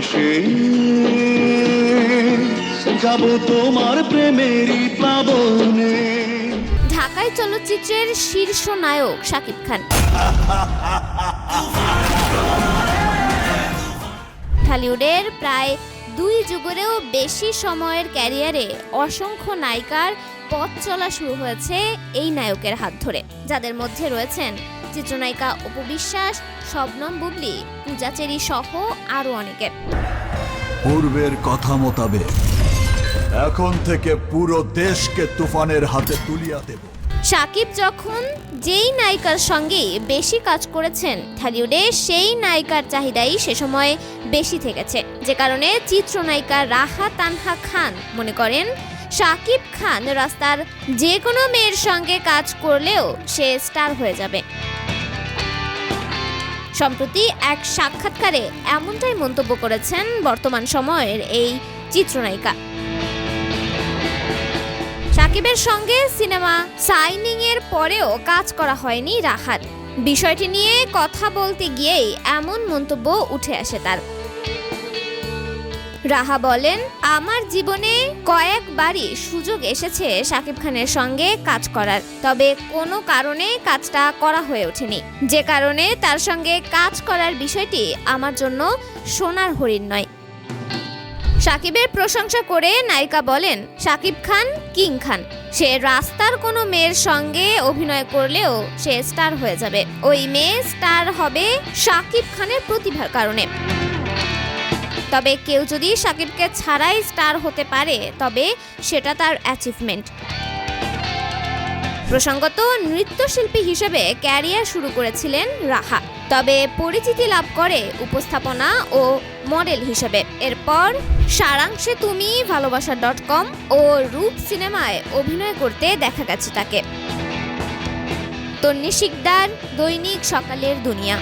ভেসে যাব তোমার প্রেমেরই প্লাবনে। ঢাকাই চলচ্চিত্রের শীর্ষ নায়ক শাকিব খান। ঢালিউডের প্রায় 2 যুগেরও বেশি সময়ের ক্যারিয়ারে অসংখ্য নায়িকার পথ চলা শুরু হয়েছে এই নায়কের হাত ধরে, যাদের মধ্যে রয়েছেন চিত্রনায়িকা অপু বিশ্বাস, শবনম বুবলি, পূজা চেরি সহ আরও অনেকে। পূর্বের কথা মোতাবেক এখন থেকে পুরো দেশকে তুফানের হাতে তুলিয়া দেব। শাকিব যখন যেই নায়িকার সঙ্গে বেশি কাজ করেছেন ঢালিউডে, সেই নায়িকার চাহিদাই সে সময় বেশি থেকেছে, যে কারণে চিত্রনায়িকা রাহা তানহা খান মনে করেন শাকিব খান রাস্তার যে কোনো মেয়ের সঙ্গে কাজ করলেও সে স্টার হয়ে যাবে। সম্প্রতি এক সাক্ষাৎকারে এমনটাই মন্তব্য করেছেন বর্তমান সময়ের এই চিত্রনায়িকা। শাকিবের সঙ্গে সিনেমা সাইনিং এর পরেও কাজ করা হয়নি রাহার। বিষয়টি নিয়ে কথা বলতে গিয়েই এমন মন্তব্য উঠে আসে তার। রাহা বলেন, আমার জীবনে কয়েকবারই সুযোগ এসেছে শাকিব খানের সঙ্গে কাজ করার, তবে কোনো কারণে কাজটা করা হয়ে ওঠেনি, যে কারণে তার সঙ্গে কাজ করার বিষয়টি আমার জন্য সোনার হরিণ নয়। শাকিবের প্রশংসা করে নায়িকা বলেন, শাকিব খান কিং খান, সে রাস্তার কোনো মেয়ের সঙ্গে অভিনয় করলেও সে স্টার হয়ে যাবে। ওই মেয়ে স্টার হবে শাকিব খানের প্রতিভার কারণে। তবে কেউ যদি শাকিবকে ছাড়াই স্টার হতে পারে তবে সেটা তার অ্যাচিভমেন্ট। প্রসঙ্গত, নৃত্যশিল্পী হিসেবে ক্যারিয়ার শুরু করেছিলেন রাহা, তবে পরিচিতি লাভ করে উপস্থাপনা ও মডেল হিসেবে। এরপর সারাংশে তুমি, ভালোবাসা.com ও রূপ সিনেমায় অভিনয় করতে দেখা গেছে তাকে। তন্নি শিকদার, দৈনিক সকালের দুনিয়া।